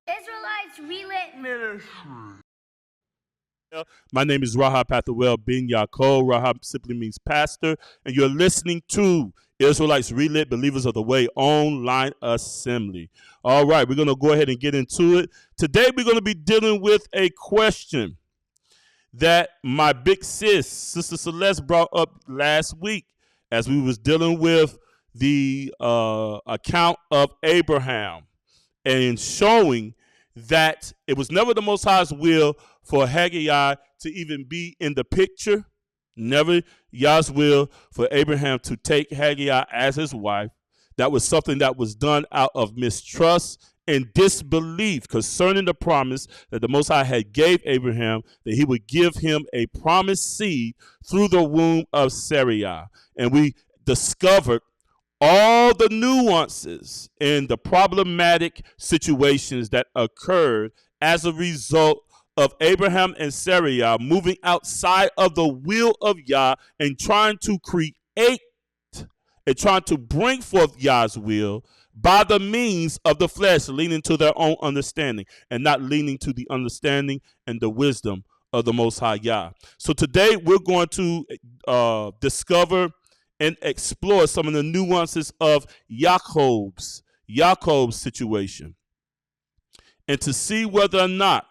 Israelites Relit Ministry. My name is Pathwal bin Yaakov. Rahab simply means pastor, and you're listening to Israelites Relit Believers of the Way online assembly. All right, we're going to go ahead and get into it. Today, we're going to be dealing with a question that my big sis, Sister Celeste, brought up last week as we was dealing with the account of Abraham and showing that it was never the Most High's will for Haggai to even be in the picture. Never Yah's will for Abraham to take Haggai as his wife. That was something that was done out of mistrust and disbelief concerning the promise that the Most High had gave Abraham, that he would give him a promised seed through the womb of Sarai. And we discovered all the nuances and the problematic situations that occurred as a result of Abraham and Sarai moving outside of the will of Yah and trying to create and trying to bring forth Yah's will by the means of the flesh, leaning to their own understanding and not leaning to the understanding and the wisdom of the Most High Yah. So today we're going to discover and explore some of the nuances of Yaakov's situation, and to see whether or not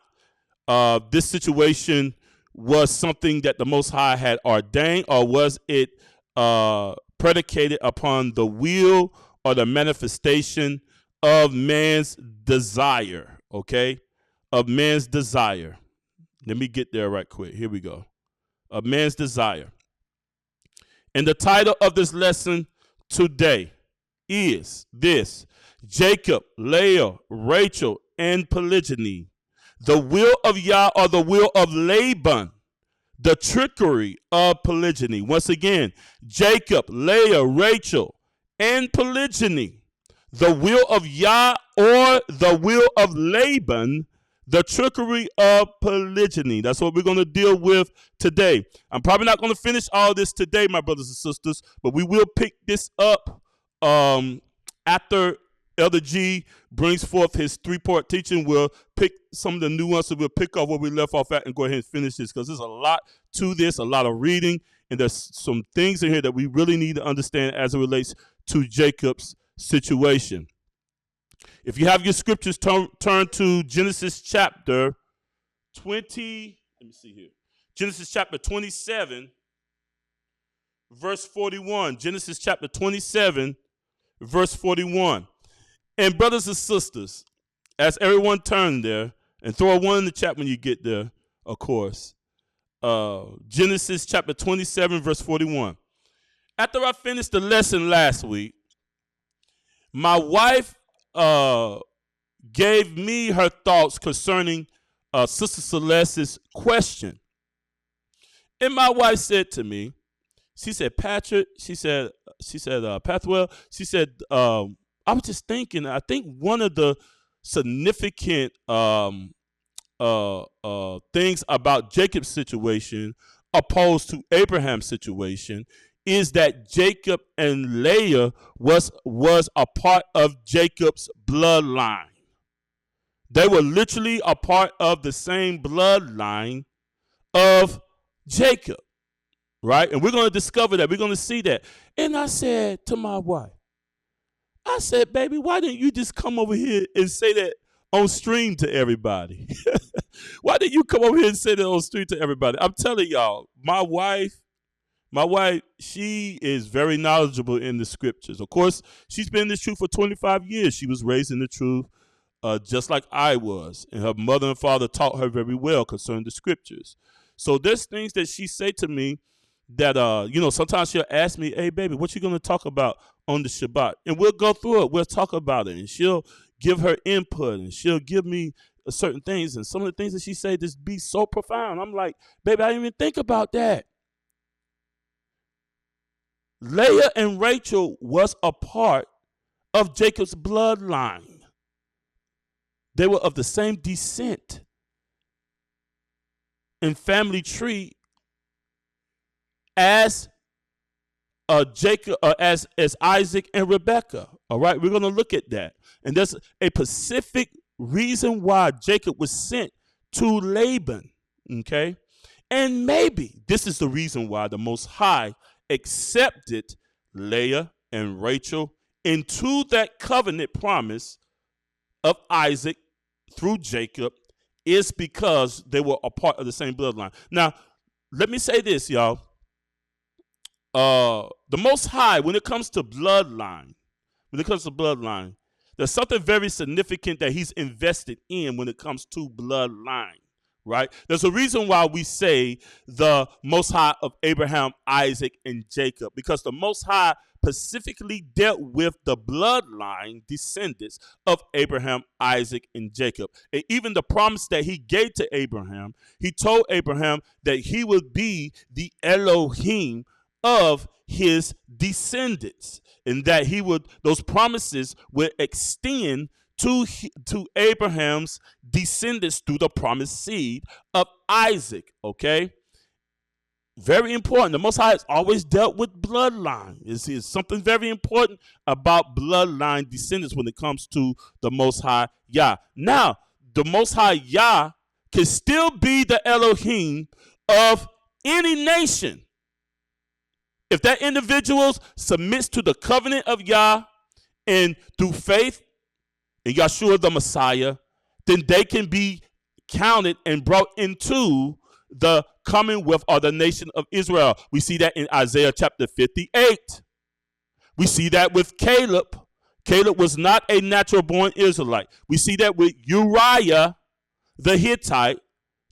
this situation was something that the Most High had ordained, or was it predicated upon the will or the manifestation of man's desire, okay? Of man's desire. Let me get there right quick. Here we go. Of man's desire. And the title of this lesson today is this: Jacob, Leah, Rachel, and Polygny. The will of Yah or the will of Laban. The trickery of polygyny. Once again, Jacob, Leah, Rachel, and Polygny. The will of Yah or the will of Laban. The trickery of polygyny. That's what we're going to deal with today. I'm probably not going to finish all this today, my brothers and sisters, but we will pick this up after Elder G brings forth his three-part teaching. We'll pick some of the nuances. We'll pick up where we left off at and go ahead and finish this, because there's a lot to this, a lot of reading, and there's some things in here that we really need to understand as it relates to Jacob's situation. If you have your scriptures, turn to Genesis chapter 20. Let me see here. Genesis chapter 27, verse 41. Genesis chapter 27, verse 41. And brothers and sisters, as everyone turn there, and throw a one in the chat when you get there, of course. Genesis chapter 27, verse 41. After I finished the lesson last week, my wife gave me her thoughts concerning Sister Celeste's question. And my wife said to me, she said, Patrick, she said, Pathwal, she said, I was just thinking, I think one of the significant things about Jacob's situation opposed to Abraham's situation is that Jacob and Leah was a part of Jacob's bloodline. They were literally a part of the same bloodline of Jacob, right? And we're going to discover that. We're going to see that. And I said to my wife, I said, baby, why didn't you just come over here and say that on stream to everybody? Why didn't you come over here and say that on stream to everybody? I'm telling y'all, my wife, she is very knowledgeable in the scriptures. Of course, she's been in this truth for 25 years. She was raised in the truth just like I was. And her mother and father taught her very well concerning the scriptures. So there's things that she say to me that, sometimes she'll ask me, hey, baby, what you going to talk about on the Shabbat? And we'll go through it. We'll talk about it. And she'll give her input, and she'll give me certain things. And some of the things that she say just be so profound. I'm like, baby, I didn't even think about that. Leah and Rachel was a part of Jacob's bloodline. They were of the same descent. and family tree as Jacob, as Isaac and Rebekah. All right, we're going to look at that, and there's a specific reason why Jacob was sent to Laban. Okay, and maybe this is the reason why the Most High accepted Leah and Rachel into that covenant promise of Isaac through Jacob, is because they were a part of the same bloodline. Now, let me say this, y'all. The Most High, when it comes to bloodline, there's something very significant that he's invested in when it comes to bloodline, right? There's a reason why we say the Most High of Abraham, Isaac, and Jacob, because the Most High specifically dealt with the bloodline descendants of Abraham, Isaac, and Jacob. And even the promise that he gave to Abraham, he told Abraham that he would be the Elohim of his descendants, and that those promises would extend to Abraham's descendants through the promised seed of Isaac. Okay, very important. The Most High has always dealt with bloodline. Is something very important about bloodline descendants when it comes to the Most High Yah. Now, the Most High Yah can still be the Elohim of any nation. If that individual submits to the covenant of Yah and through faith in Yahshua the Messiah, then they can be counted and brought into the commonwealth or the nation of Israel. We see that in Isaiah chapter 58. We see that with Caleb. Caleb was not a natural born Israelite. We see that with Uriah the Hittite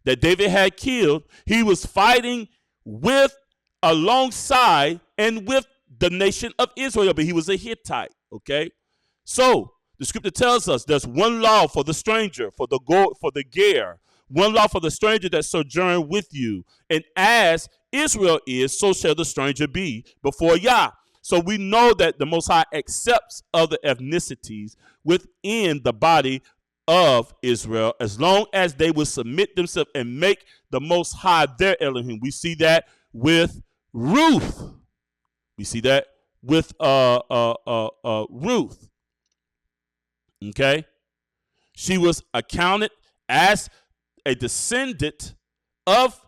that David had killed. He was fighting alongside and with the nation of Israel, but he was a Hittite. Okay, so the scripture tells us there's one law for the stranger, for the ger, one law for the stranger that sojourn with you, and as Israel is, so shall the stranger be before Yah. So we know that the Most High accepts other ethnicities within the body of Israel as long as they will submit themselves and make the Most High their Elohim. We see that with Ruth. We see that with Ruth. Okay, she was accounted as a descendant of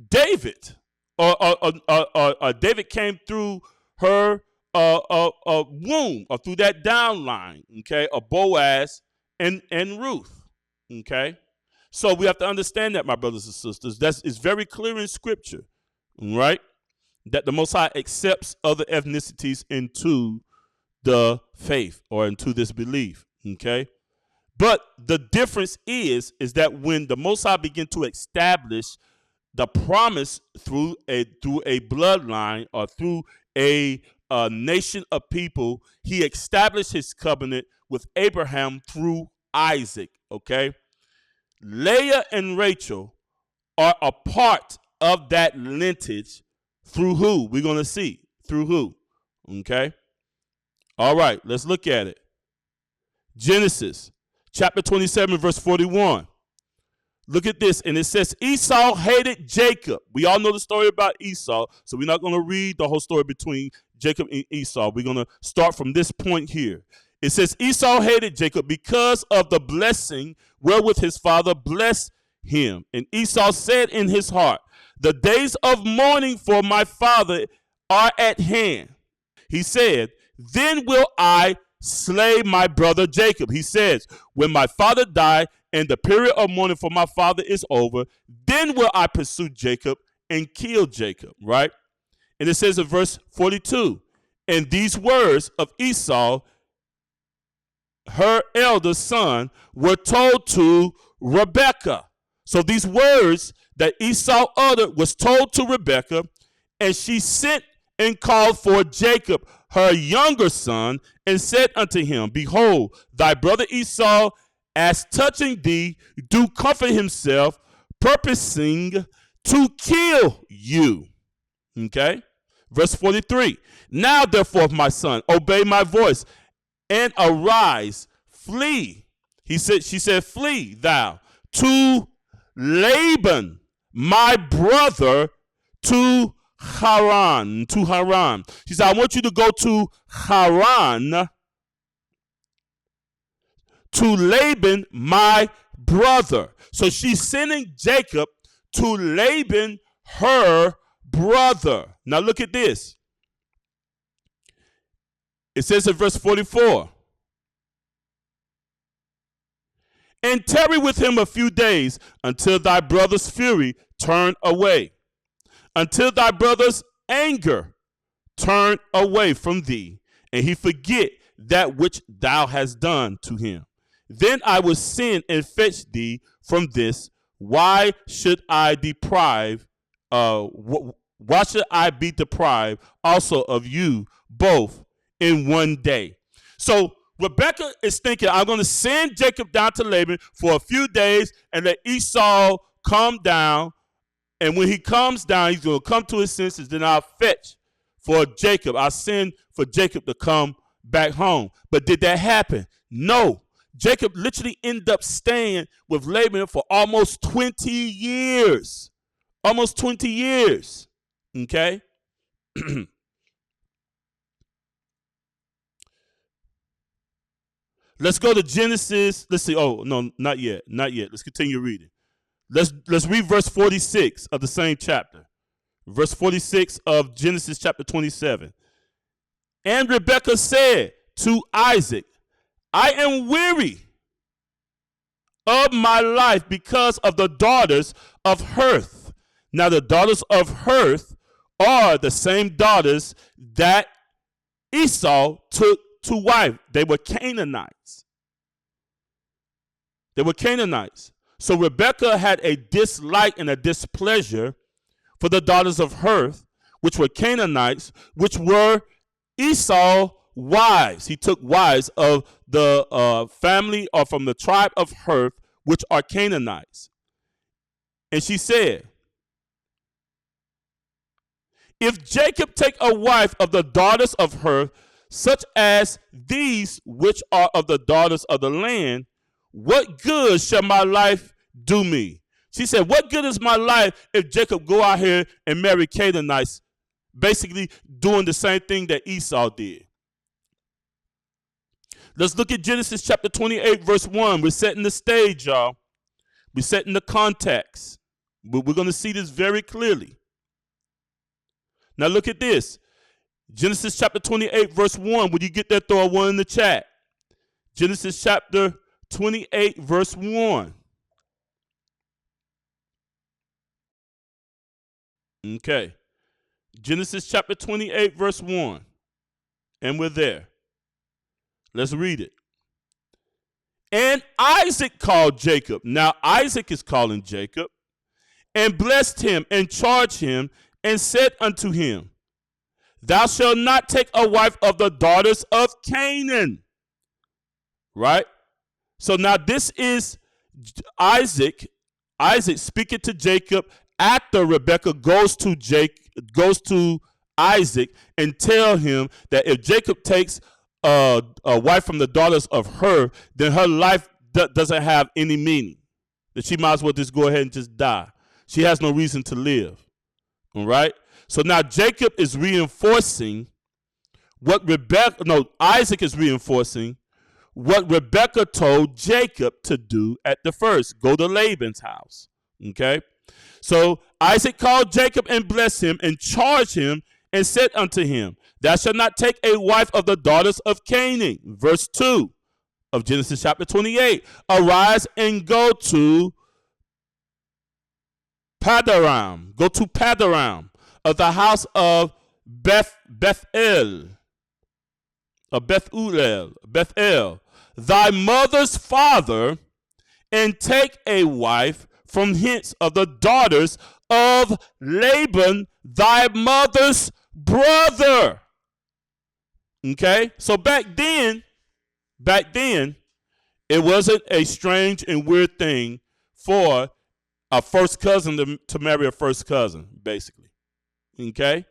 David, or David came through her womb, or through that downline. Okay, of Boaz and Ruth. Okay, so we have to understand that, my brothers and sisters. It's very clear in Scripture, right, that the Most High accepts other ethnicities into the faith or into this belief. Okay, but the difference is that when the Most High begin to establish the promise through a bloodline or through a nation of people, he established his covenant with Abraham through Isaac. Okay, Leah and Rachel are a part of that lineage. Through who? We're going to see. Through who? Okay. All right, let's look at it. Genesis chapter 27, verse 41. Look at this, and it says, Esau hated Jacob. We all know the story about Esau, so we're not going to read the whole story between Jacob and Esau. We're going to start from this point here. It says, Esau hated Jacob because of the blessing wherewith his father blessed him. And Esau said in his heart, the days of mourning for my father are at hand. He said, then will I slay my brother Jacob. He says, when my father died and the period of mourning for my father is over, then will I pursue Jacob and kill Jacob, right? And it says in verse 42, and these words of Esau, her eldest son, were told to Rebekah. So these words that Esau uttered was told to Rebekah, and she sent and called for Jacob, her younger son, and said unto him, behold, thy brother Esau, as touching thee, do comfort himself, purposing to kill you. Okay? Verse 43. Now, therefore, my son, obey my voice, and arise, flee. She said, flee thou to Laban, my brother to Haran. To Haran. She said, I want you to go to Haran to Laban, my brother. So she's sending Jacob to Laban, her brother. Now look at this. It says in verse 44, and tarry with him a few days until thy brother's fury turn away, until thy brother's anger turn away from thee, and he forget that which thou hast done to him. Then I will send and fetch thee from this. Why should I deprive? Why should I be deprived also of you both in one day? So Rebekah is thinking, I'm going to send Jacob down to Laban for a few days and let Esau calm down. And when he comes down, he's going to come to his senses. Then I'll fetch for Jacob. I'll send for Jacob to come back home. But did that happen? No. Jacob literally ended up staying with Laban for almost 20 years. Almost 20 years. Okay? Let's go to Genesis. Let's see. Oh, no, not yet. Not yet. Let's continue reading. Let's read verse 46 of the same chapter. Verse 46 of Genesis chapter 27. And Rebekah said to Isaac, I am weary of my life because of the daughters of Heth. Now the daughters of Heth are the same daughters that Esau took to wife. They were Canaanites. They were Canaanites. So Rebekah had a dislike and a displeasure for the daughters of Heth, which were Canaanites, which were Esau wives. He took wives of the family or from the tribe of Heth, which are Canaanites. And she said, if Jacob take a wife of the daughters of Heth, such as these which are of the daughters of the land, what good shall my life do me? She said, what good is my life if Jacob go out here and marry Canaanites, basically doing the same thing that Esau did? Let's look at Genesis chapter 28, verse 1. We're setting the stage, y'all. We're setting the context. We're going to see this very clearly. Now look at this. Genesis chapter 28, verse 1. When you get there, throw a 1 in the chat. Genesis chapter 28, verse 1. Okay. Genesis chapter 28, verse 1. And we're there. Let's read it. And Isaac called Jacob. Now Isaac is calling Jacob. And blessed him and charged him and said unto him, thou shalt not take a wife of the daughters of Canaan. Right? So now this is Isaac speaking to Jacob after Rebekah goes to Isaac and tell him that if Jacob takes a wife from the daughters of her, then her life doesn't have any meaning. That she might as well just go ahead and just die. She has no reason to live. All right? So now Jacob is reinforcing Isaac is reinforcing what Rebekah told Jacob to do at the first. Go to Laban's house. Okay? So Isaac called Jacob and blessed him and charged him and said unto him, thou shalt not take a wife of the daughters of Canaan. Verse 2 of Genesis chapter 28. Arise and go to Padaram. Go to Padaram of the house of Bethel, thy mother's father, and take a wife from hence of the daughters of Laban, thy mother's brother. Okay? So back then, it wasn't a strange and weird thing for a first cousin to marry a first cousin, basically. Okay?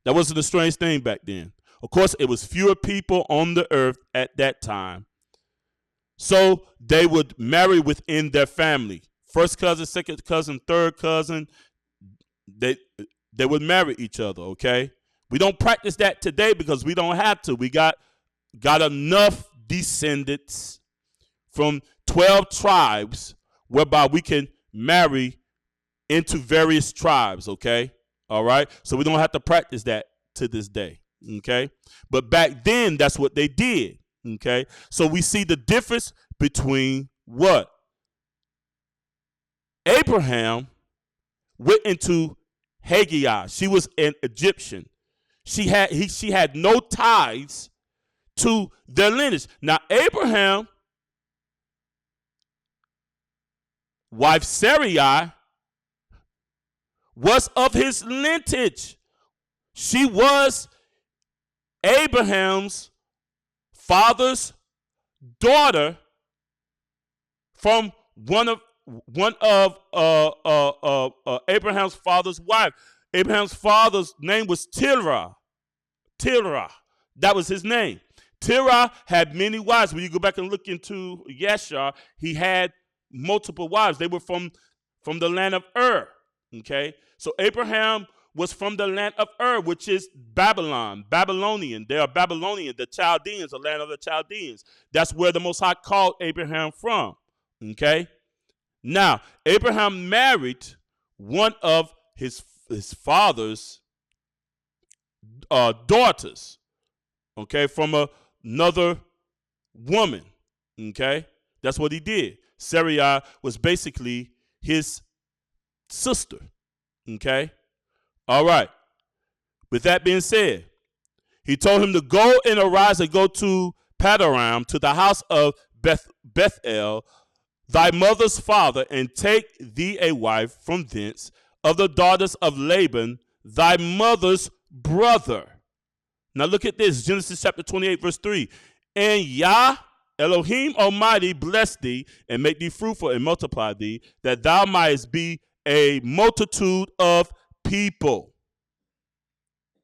That wasn't a strange thing back then. Of course, it was fewer people on the earth at that time. So they would marry within their family first cousin, second cousin, third cousin, they they would marry each other, okay? We don't practice that today because we don't have to. We got enough descendants from 12 tribes whereby we can marry into various tribes, okay? All right? So we don't have to practice that to this day, okay? But back then, that's what they did, okay? So we see the difference between what? Abraham went into Haggai. She was an Egyptian. She had no ties to their lineage. Now, Abraham, wife Sarai, was of his lineage. She was Abraham's father's daughter from one of Abraham's father's wife. Abraham's father's name was Terah. That was his name. Terah had many wives. When you go back and look into Yashar, he had multiple wives. They were from the land of Ur. Okay, so Abraham was from the land of Ur, which is Babylonian. They are Babylonian. The Chaldeans, the land of the Chaldeans. That's where the Most High called Abraham from. Okay, now Abraham married one of his father's daughters. Okay, from another woman. Okay, that's what he did. Sarai was basically his sister. Okay, all right. With that being said, he told him to go and arise and go to Pathwal, to the house of Bethel, thy mother's father, and take thee a wife from thence of the daughters of Laban, thy mother's brother. Now look at this, Genesis chapter 28, verse 3. And Yah, Elohim Almighty, bless thee and make thee fruitful and multiply thee, that thou mightest be a multitude of people.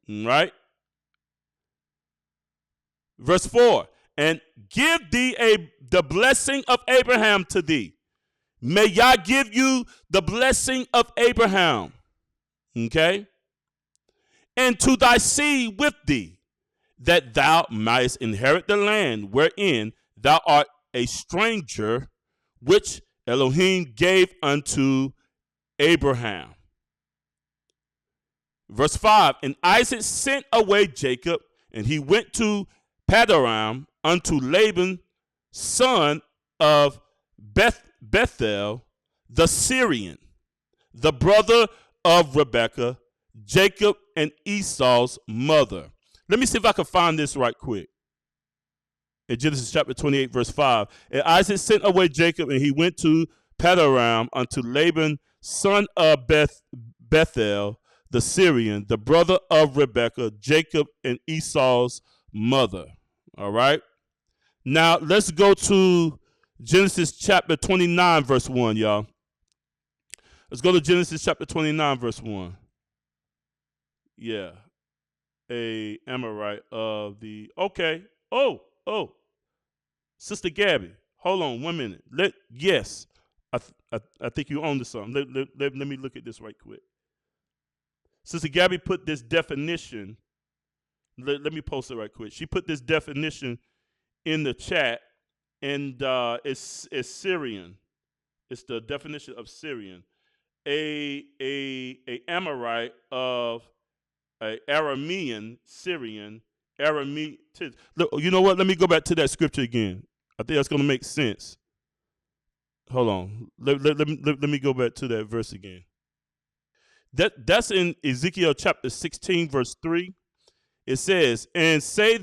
Right? Verse 4. And give thee the blessing of Abraham to thee. May Yah give you the blessing of Abraham. Okay? And to thy seed with thee, that thou mightest inherit the land wherein thou art a stranger, which Elohim gave unto Abraham. Verse 5. And Isaac sent away Jacob, and he went to Pathwal unto Laban, son of Bethel, the Syrian, the brother of Rebekah, Jacob and Esau's mother. Let me see if I can find this right quick. In Genesis chapter 28, verse 5. And Isaac sent away Jacob, and he went to Pathwal unto Laban, son of Bethel, the Syrian, the brother of Rebekah, Jacob and Esau's mother. All right. Now let's go to Genesis chapter 29, verse 1, y'all. Let's go to Genesis chapter 29, verse 1. Yeah. A Amorite of the, okay. Oh. Sister Gabby, hold on 1 minute. Yes. I think you own to something. Let me look at this right quick. Sister Gabby put this definition. Let me post it right quick. She put this definition in the chat, and it's Syrian. It's the definition of Syrian. A Amorite of a Aramean, Syrian, Aramete. Look, you know what? Let me go back to that scripture again. I think that's going to make sense. Hold on. Let me go back to that verse again. That's in Ezekiel chapter 16, verse 3. It says, and say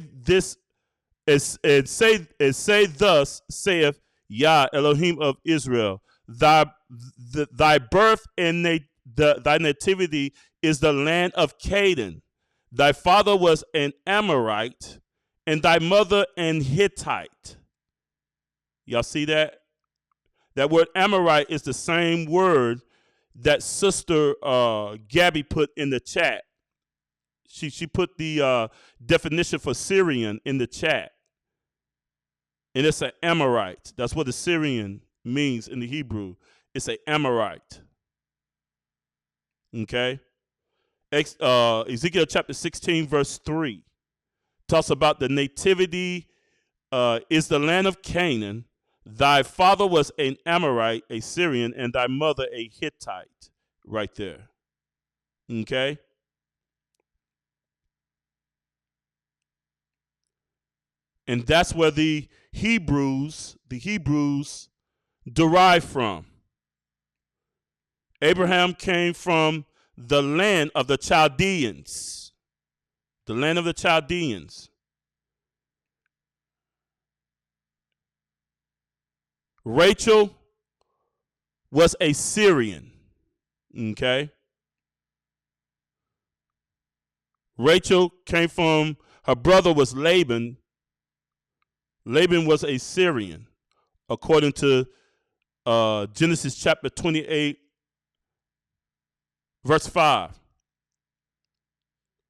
thus saith Yah, Elohim of Israel, thy birth and thy nativity is the land of Canaan. Thy father was an Amorite, and thy mother an Hittite. Y'all see that? That word Amorite is the same word that Sister Gabby put in the chat. She put the definition for Syrian in the chat. And it's an Amorite. That's what the Syrian means in the Hebrew. It's an Amorite. Okay? Ezekiel chapter 16, verse 3 talks about the nativity is the land of Canaan. Thy father was an Amorite, a Syrian, and thy mother a Hittite. Right there. Okay? And that's where the Hebrews derive from. Abraham came from the land of the Chaldeans. The land of the Chaldeans. Rachel was a Syrian. Okay? Rachel came from, her brother was Laban. Laban was a Syrian, according to Genesis chapter 28, verse 5.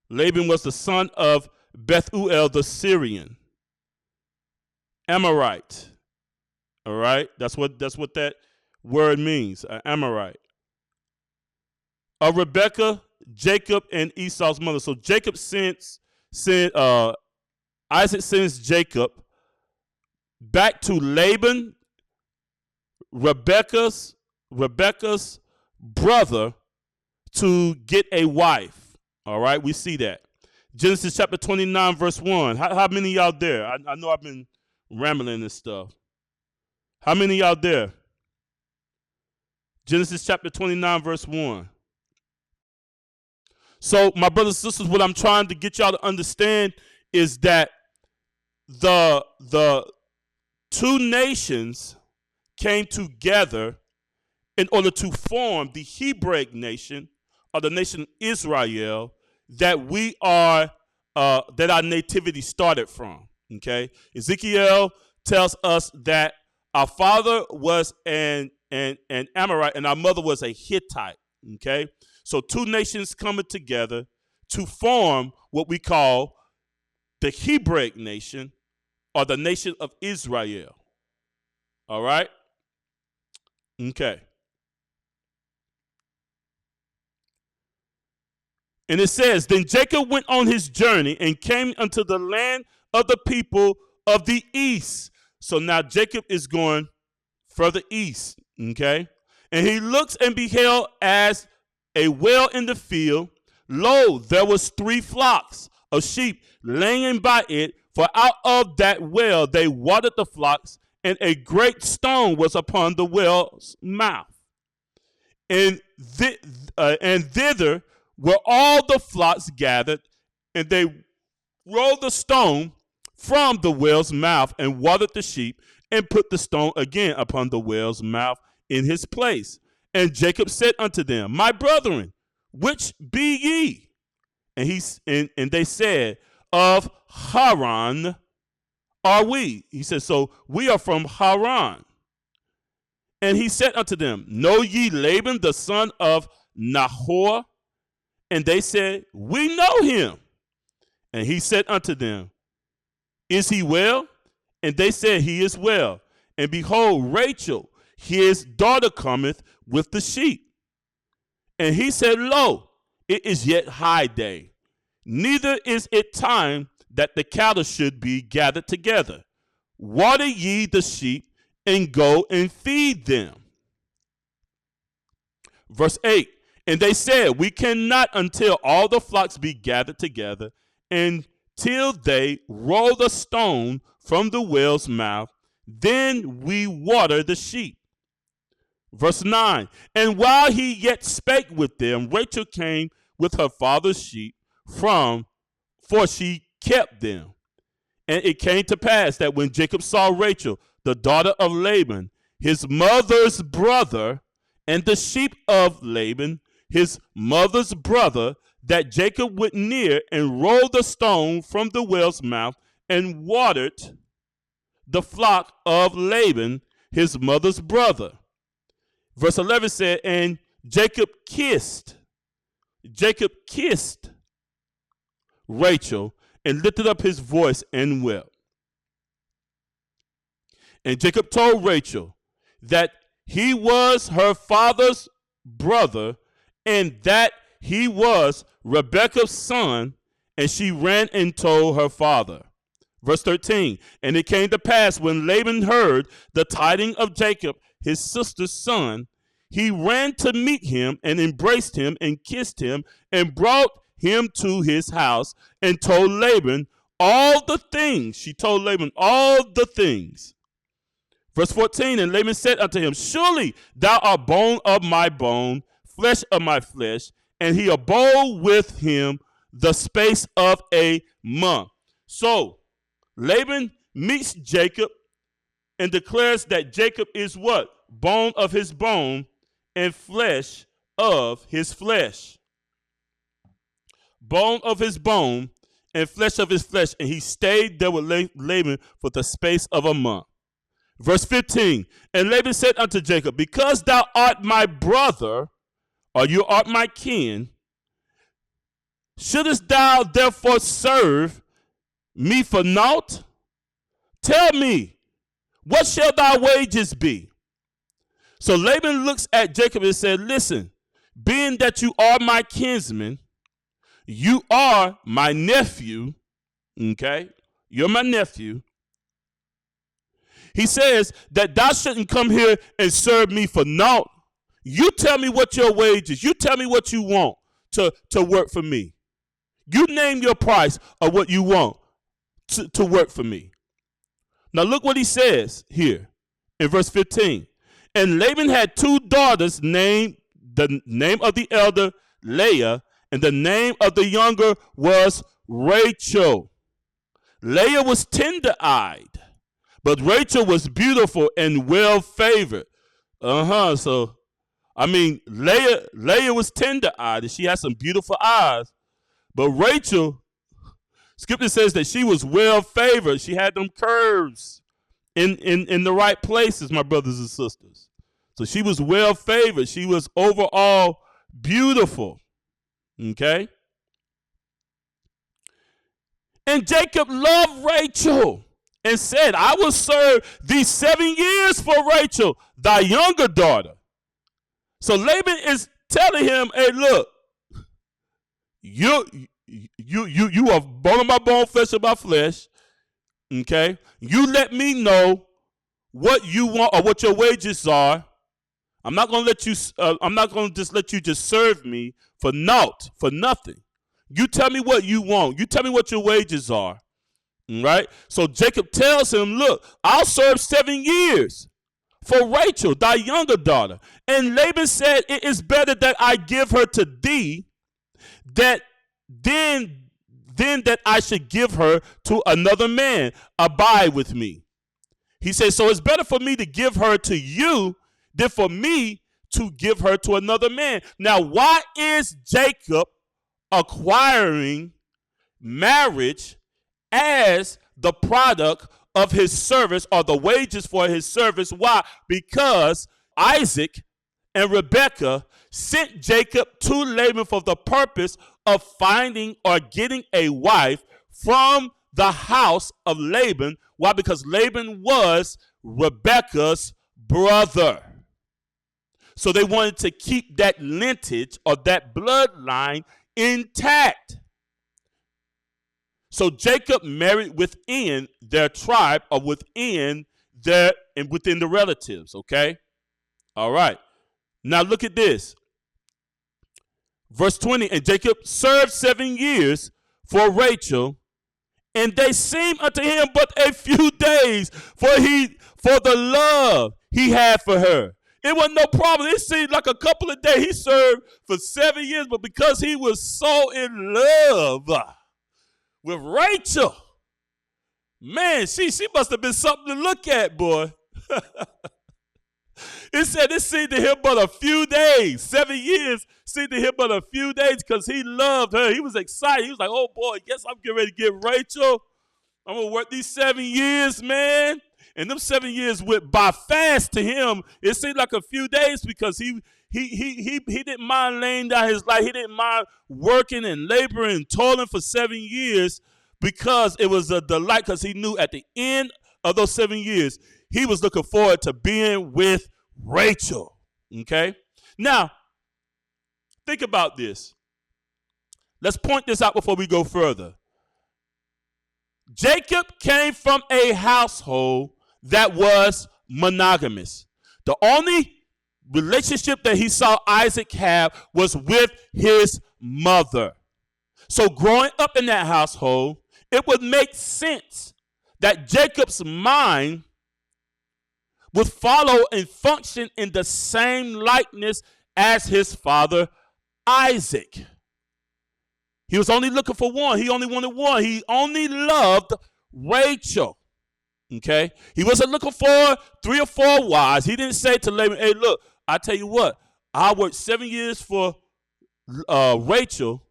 Laban was the son of Bethuel the Syrian, Amorite. All right, that's what that word means, Amorite. Rebekah, Jacob, and Esau's mother. So Jacob Isaac sends Jacob back to Laban, Rebekah's brother, to get a wife. All right, we see that. Genesis chapter 29, verse 1. How many of y'all there? I know I've been rambling this stuff. How many of y'all there? Genesis chapter 29, verse 1. So, my brothers and sisters, what I'm trying to get y'all to understand is that the two nations came together in order to form the Hebraic nation, or the nation Israel, that that our nativity started from. Okay, Ezekiel tells us that our father was an Amorite and our mother was a Hittite. Okay, so two nations coming together to form what we call the Hebraic nation, or the nation of Israel. All right? Okay. And it says, then Jacob went on his journey and came unto the land of the people of the east. So now Jacob is going further east. Okay? And he looks and beheld as a well in the field. Lo, there was 3 flocks of sheep laying by it, for out of that well they watered the flocks, and a great stone was upon the well's mouth. And thither were all the flocks gathered, and they rolled the stone from the well's mouth and watered the sheep, and put the stone again upon the well's mouth in his place. And Jacob said unto them, my brethren, which be ye? And they said, of Haran are we. He said, so we are from Haran. And he said unto them, know ye Laban the son of Nahor? And they said, we know him. And he said unto them, is he well? And they said, he is well. And behold, Rachel, his daughter, cometh with the sheep. And he said, lo, it is yet high day, neither is it time that the cattle should be gathered together. Water ye the sheep, and go and feed them. Verse 8, and they said, we cannot until all the flocks be gathered together, and till they roll the stone from the well's mouth, then we water the sheep. Verse 9, and while he yet spake with them, Rachel came with her father's sheep for she kept them. And it came to pass that when Jacob saw Rachel, the daughter of Laban, his mother's brother, and the sheep of Laban, his mother's brother, that Jacob went near and rolled the stone from the well's mouth and watered the flock of Laban, his mother's brother. Verse 11 said, and Jacob kissed Rachel and lifted up his voice and wept. And Jacob told Rachel that he was her father's brother, and that he was Rebekah's son, and she ran and told her father. Verse 13, and it came to pass when Laban heard the tidings of Jacob, his sister's son, he ran to meet him and embraced him and kissed him and brought him to his house and told Laban all the things. She told Laban all the things. Verse 14, and Laban said unto him, surely thou art bone of my bone, flesh of my flesh. And he abode with him the space of a month. So Laban meets Jacob and declares that Jacob is what? Bone of his bone and flesh of his flesh. Bone of his bone and flesh of his flesh. And he stayed there with Laban for the space of a month. Verse 15, and Laban said unto Jacob, because thou art my brother, or you art my kin, shouldest thou therefore serve me for naught? Tell me, what shall thy wages be? So Laban looks at Jacob and said, listen, being that you are my kinsman, you are my nephew, okay? You're my nephew. He says that thou shouldn't come here and serve me for naught. You tell me what your wage is. You tell me what you want to work for me. You name your price of what you want to work for me. Now look what he says here in verse 15. And Laban had two daughters, named the name of the elder Leah, and the name of the younger was Rachel. Leah was tender-eyed, but Rachel was beautiful and well-favored. So, I mean, Leah was tender-eyed, and she had some beautiful eyes. But Rachel, Scripture says that she was well-favored. She had them curves in the right places, my brothers and sisters. So she was well-favored. She was overall beautiful. Okay? And Jacob loved Rachel and said, I will serve thee 7 years for Rachel, thy younger daughter. So Laban is telling him, hey, look, you are bone of my bone, flesh of my flesh. Okay? You let me know what you want or what your wages are. I'm not going to let you, I'm not going to just let you just serve me for naught, for nothing. You tell me what you want. You tell me what your wages are. Right? So Jacob tells him, look, I'll serve 7 years for Rachel, thy younger daughter. And Laban said, it is better that I give her to thee, that then that I should give her to another man. Abide with me. He says, so it's better for me to give her to you than for me to give her to another man. Now, why is Jacob acquiring marriage as the product of his service or the wages for his service? Why? Because Isaac and Rebekah sent Jacob to Laban for the purpose of finding or getting a wife from the house of Laban. Why? Because Laban was Rebekah's brother. So they wanted to keep that lineage or that bloodline intact. So Jacob married within their tribe or within the relatives, okay? All right. Now look at this. Verse 20, and Jacob served 7 years for Rachel, and they seemed unto him but a few days, for the love he had for her. It wasn't no problem. It seemed like a couple of days. He served for 7 years, but because he was so in love with Rachel, man, she must have been something to look at, boy. It said it seemed to him but a few days. 7 years seemed to him but a few days because he loved her. He was excited. He was like, oh, boy, guess I'm getting ready to get Rachel. I'm going to work these 7 years, man. And them 7 years went by fast to him. It seemed like a few days because he didn't mind laying down his life. He didn't mind working and laboring and toiling for 7 years because it was a delight, because he knew at the end of those 7 years, he was looking forward to being with Rachel. Okay? Now, think about this. Let's point this out before we go further. Jacob came from a household that was monogamous. The only relationship that he saw Isaac have was with his mother. So growing up in that household, it would make sense that Jacob's mind would follow and function in the same likeness as his father Isaac. He was only looking for one. He only wanted one. He only loved Rachel. Okay? He wasn't looking for 3 or 4 wives. He didn't say to Laban, hey, look, I tell you what, I worked 7 years for Rachel,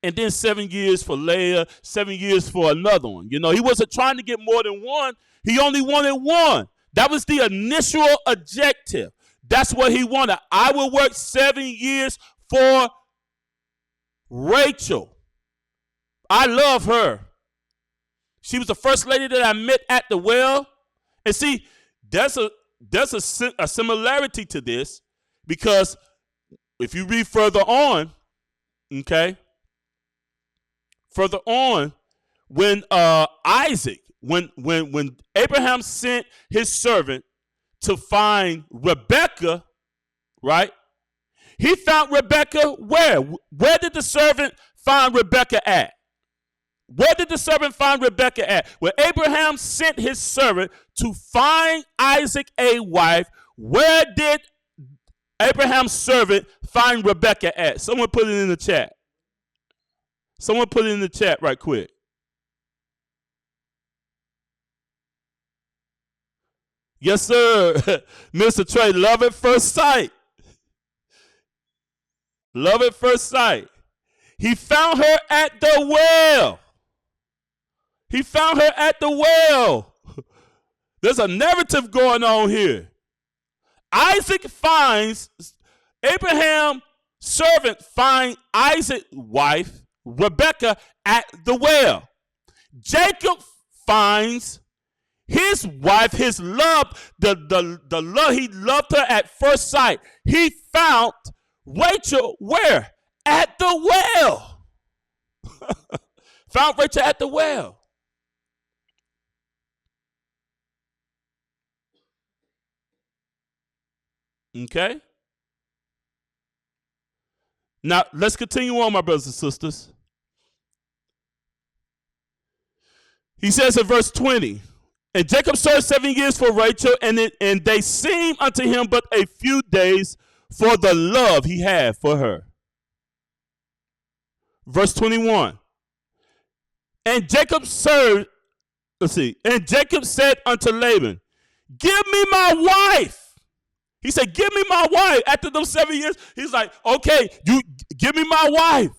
and then 7 years for Leah, 7 years for another one. You know, he wasn't trying to get more than one. He only wanted one. That was the initial objective. That's what he wanted. I will work 7 years for Rachel. I love her. She was the first lady that I met at the well. And see, there's a similarity to this, because if you read further on, okay, further on, when Isaac, when Abraham sent his servant to find Rebekah, right? He found Rebekah where? Where did the servant find Rebekah at? Where did the servant find Rebekah at? When Abraham sent his servant to find Isaac a wife, where did Abraham's servant find Rebekah at? Someone put it in the chat. Someone put it in the chat right quick. Yes, sir. Mr. Trey, love at first sight. Love at first sight. He found her at the well. He found her at the well. There's a narrative going on here. Isaac finds, Abraham's servant finds Isaac's wife, Rebekah, at the well. Jacob finds his wife, his love, the love, he loved her at first sight. He found Rachel where? At the well. Found Rachel at the well. Okay? Now, let's continue on, my brothers and sisters. He says in verse 20, and Jacob served 7 years for Rachel, and they seemed unto him but a few days for the love he had for her. Verse 21. And Jacob said unto Laban, give me my wife. He said, give me my wife. After those 7 years, he's like, okay, you give me my wife.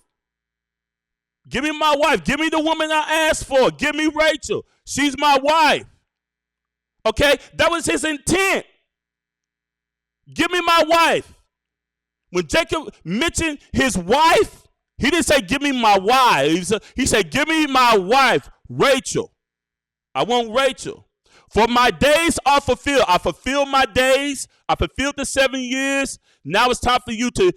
Give me my wife. Give me the woman I asked for. Give me Rachel. She's my wife. Okay, that was his intent. Give me my wife. When Jacob mentioned his wife, he didn't say, give me my wife. He said, give me my wife, Rachel. I want Rachel. For my days are fulfilled. I fulfilled my days. I fulfilled the 7 years. Now it's time for you to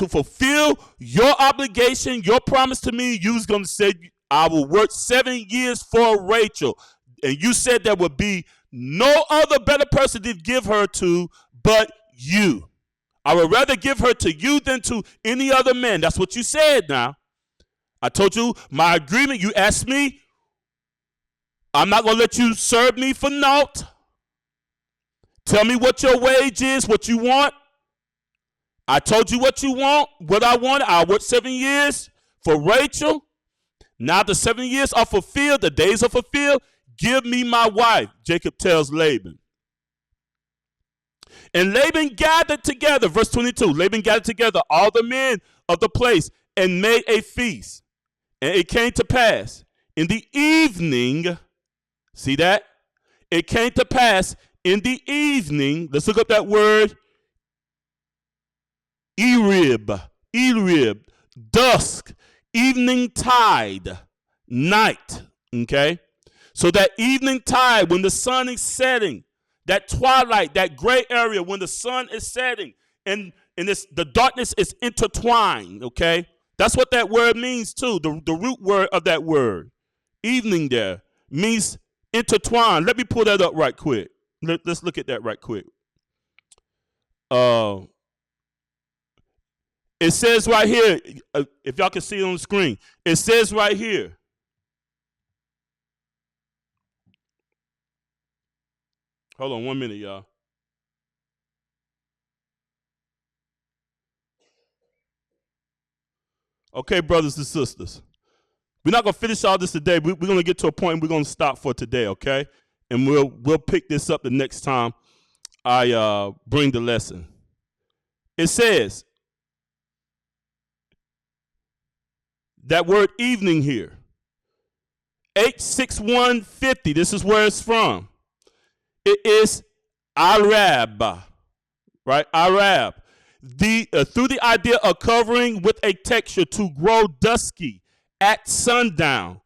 fulfill your obligation, your promise to me. You was going to say, I will work 7 years for Rachel. And you said there would be no other better person to give her to but you. I would rather give her to you than to any other man. That's what you said now. I told you my agreement. You asked me. I'm not going to let you serve me for naught. Tell me what your wage is, what you want. I told you what you want, what I want. I worked 7 years for Rachel. Now the 7 years are fulfilled. The days are fulfilled. Give me my wife, Jacob tells Laban. And Laban gathered together, verse 22, Laban gathered together all the men of the place and made a feast. And it came to pass in the evening, see that? It came to pass in the evening, let's look up that word, Erib, dusk, evening tide, night, okay? So that evening tide, when the sun is setting, that twilight, that gray area when the sun is setting and the darkness is intertwined, okay? That's what that word means too. The root word of that word, evening there, means intertwined. Let me pull that up right quick. Let's look at that right quick. It says right here, if y'all can see it on the screen, it says right here. Hold on 1 minute, y'all. Okay, brothers and sisters. We're not going to finish all this today. We're going to get to a point and we're going to stop for today, okay? And we'll pick this up the next time I bring the lesson. It says, that word evening here, H6150, this is where it's from. It is Arab, right? Arab. Through the idea of covering with a texture to grow dusky at sundown,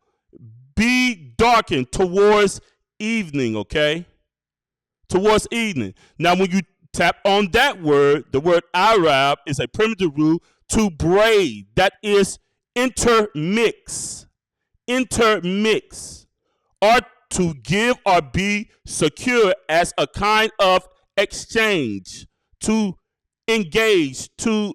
be darkened towards evening, okay? Towards evening. Now, when you tap on that word, the word Arab is a primitive root to braid, that is intermix, or to give or be secure as a kind of exchange, to engage, to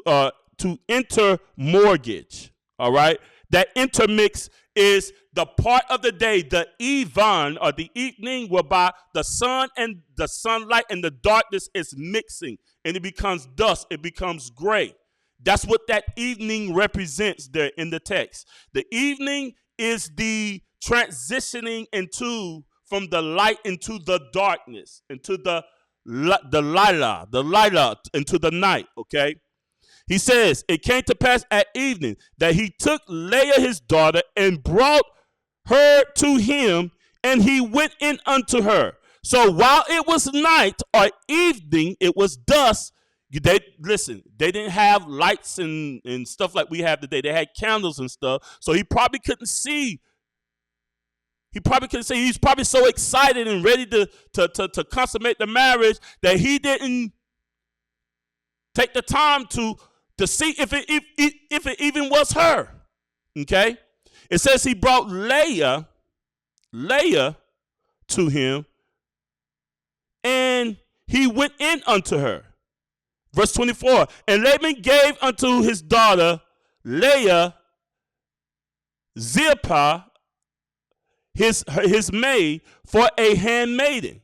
intermortgage. All right, that intermix is the part of the day, the even or the evening, whereby the sun and the sunlight and the darkness is mixing, and it becomes dusk, it becomes gray. That's what that evening represents there in the text. The evening is the transitioning from the light into the darkness, into the Lila, into the night, okay? He says, it came to pass at evening that he took Leah his daughter and brought her to him, and he went in unto her. So while it was night or evening, it was dusk. They didn't have lights and stuff like we have today. They had candles and stuff. So he probably couldn't see. He's probably so excited and ready to consummate the marriage that he didn't take the time to see if it even was her. Okay? It says he brought Leah to him, and he went in unto her. Verse 24, and Laban gave unto his daughter Leah Zilpah, his maid, for a handmaiden.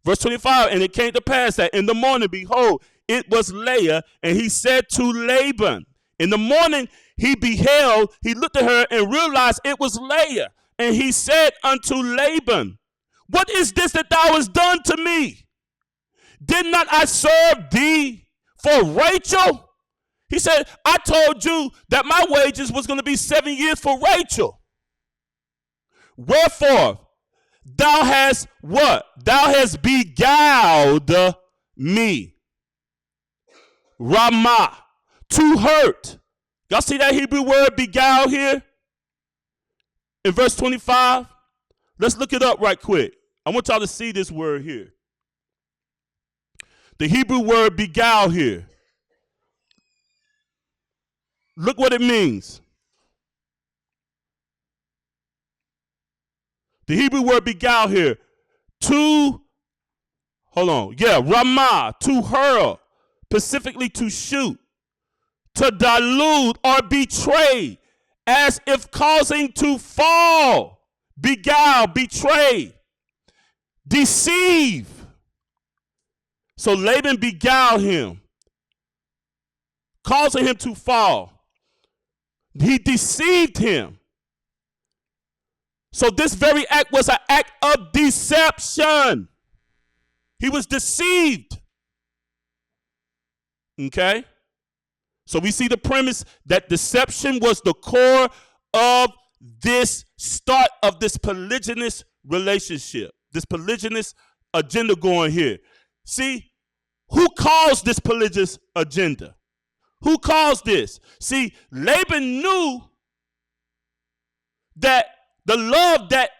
Verse 25, and it came to pass that in the morning, behold, it was Leah, and he said to Laban, in the morning he looked at her and realized it was Leah, and he said unto Laban, what is this that thou hast done to me? Did not I serve thee for Rachel? He said, I told you that my wages was going to be 7 years for Rachel. Wherefore, thou hast what? Thou hast beguiled me. Ramah, to hurt. Y'all see that Hebrew word beguile here? In verse 25? Let's look it up right quick. I want y'all to see this word here. The Hebrew word beguile here. Look what it means. The Hebrew word beguile here. Ramah, to hurl, specifically to shoot, to delude or betray, as if causing to fall, beguile, betray, deceive. So Laban beguiled him, causing him to fall. He deceived him. So this very act was an act of deception. He was deceived. Okay? So we see the premise that deception was the core of this start of this polygynous relationship, this polygynous agenda going here. See, who caused this polygynous agenda? Who caused this? See, Laban knew that the love that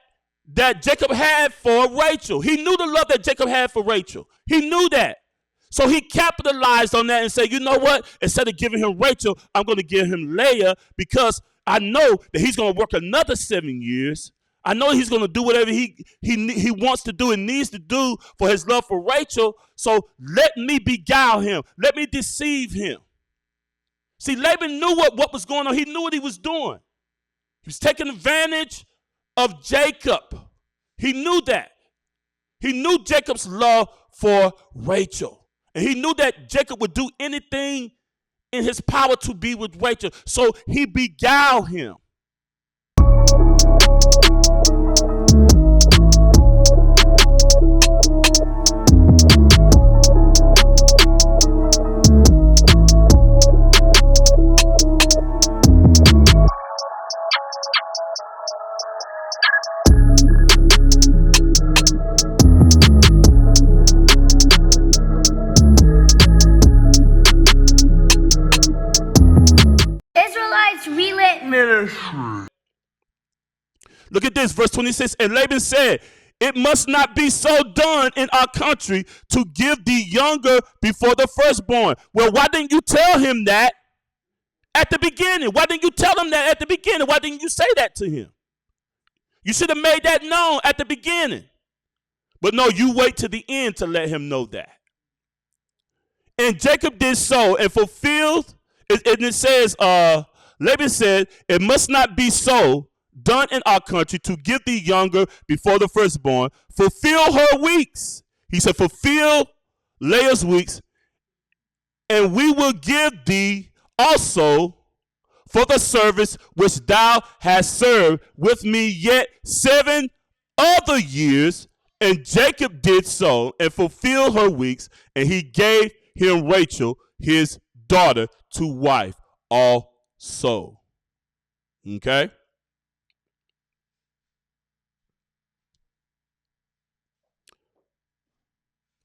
that Jacob had for Rachel. He knew the love that Jacob had for Rachel. He knew that. So he capitalized on that and said, you know what? Instead of giving him Rachel, I'm going to give him Leah because I know that he's going to work another 7 years. I know he's going to do whatever he wants to do and needs to do for his love for Rachel. So let me beguile him. Let me deceive him. See, Laban knew what was going on. He knew what he was doing. He was taking advantage of Jacob. He knew that. He knew Jacob's love for Rachel. And he knew that Jacob would do anything in his power to be with Rachel. So he beguiled him. Look at this, verse 26. And Laban said, it must not be so done in our country to give the younger before the firstborn. Well, why didn't you tell him that at the beginning? Why didn't you tell him that at the beginning? Why didn't you say that to him? You should have made that known at the beginning. But no, you wait to the end to let him know that. And Jacob did so and fulfilled, and it says, Laban said, it must not be so done in our country to give the younger before the firstborn. Fulfill her weeks. He said, fulfill Leah's weeks, and we will give thee also for the service which thou hast served with me yet 7 other years. And Jacob did so and fulfilled her weeks, and he gave him Rachel, his daughter, to wife also. Okay?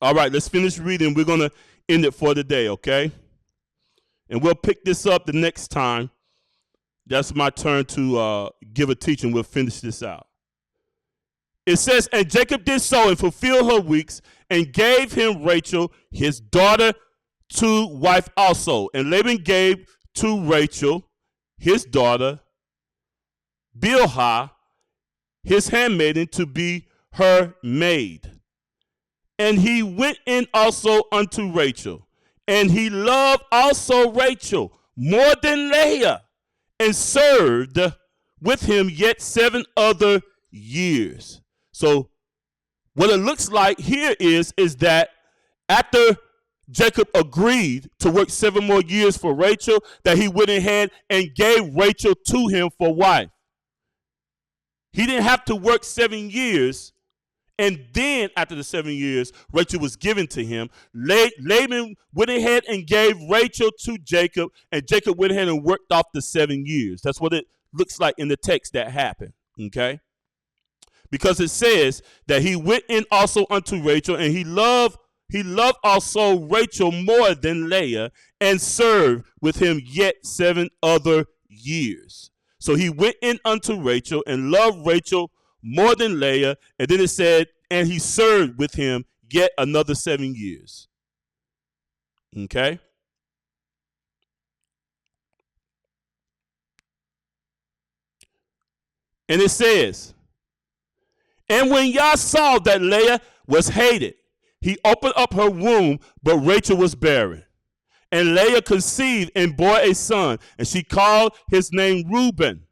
All right, let's finish reading. We're going to end it for the day, okay? And we'll pick this up the next time. That's my turn to give a teaching. We'll finish this out. It says, and Jacob did so and fulfilled her weeks and gave him Rachel, his daughter, to wife also. And Laban gave to Rachel, his daughter, Bilhah, his handmaiden, to be her maid. And he went in also unto Rachel, and he loved also Rachel more than Leah, and served with him yet 7 other years. So what it looks like here is that after Jacob agreed to work 7 more years for Rachel, that he went ahead and gave Rachel to him for wife. He didn't have to work 7 years. And then after the 7 years, Rachel was given to him. Laban went ahead and gave Rachel to Jacob, and Jacob went ahead and worked off the 7 years. That's what it looks like in the text that happened, okay? Because it says that he went in also unto Rachel, and he loved also Rachel more than Leah, and served with him yet 7 other years. So he went in unto Rachel and loved Rachel more than Leah, and then it said, and he served with him yet another 7 years. Okay? And it says, and when Yah saw that Leah was hated, he opened up her womb, but Rachel was barren. And Leah conceived and bore a son, and she called his name Reuben.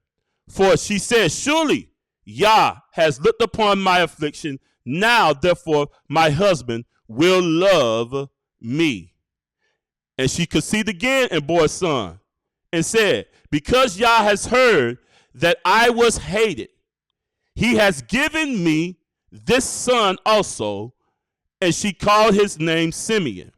For she said, surely Yah has looked upon my affliction. Now, therefore, my husband will love me. And she conceived again and bore a son, and said, because Yah has heard that I was hated, he has given me this son also. And she called his name Simeon.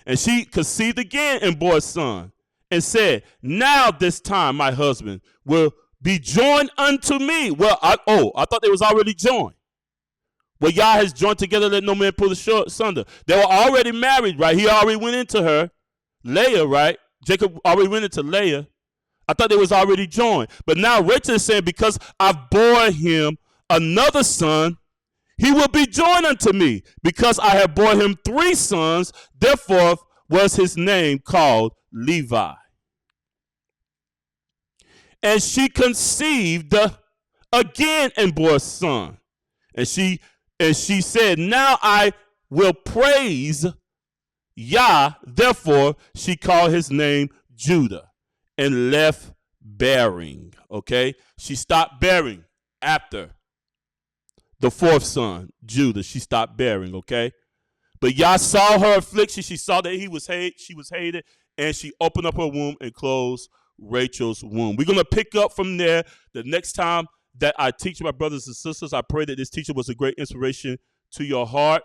And she conceived again and bore a son, and said, now this time my husband will be joined unto me. Well, I thought they was already joined. Well, Yah has joined together, let no man pull asunder. They were already married, right? He already went into her, Leah, right? Jacob already went into Leah. I thought they was already joined. But now Rachel is saying, because I bore him another son, he will be joined unto me, because I have borne him 3 sons. Therefore was his name called Levi. And she conceived again and bore a son. And she said, now I will praise Yah. Therefore she called his name Judah and left bearing. Okay, she stopped bearing after the 4th son, Judah. She stopped bearing. Okay, but Yah saw her affliction. She saw that she was hated, and she opened up her womb and closed Rachel's womb. We're gonna pick up from there the next time that I teach my brothers and sisters. I pray that this teaching was a great inspiration to your heart.